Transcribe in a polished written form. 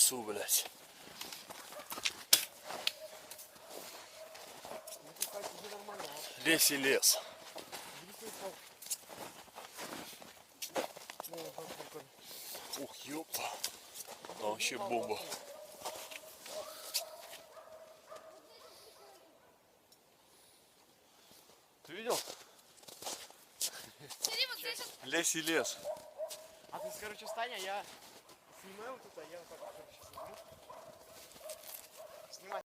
лесу, блядь. Лес и лес. Ух, ёпта. Там вообще бомба. Ты видел? Лес и лес. А ты, короче, встань, а я снимаю вот это, я вот так вот, короче, сниму.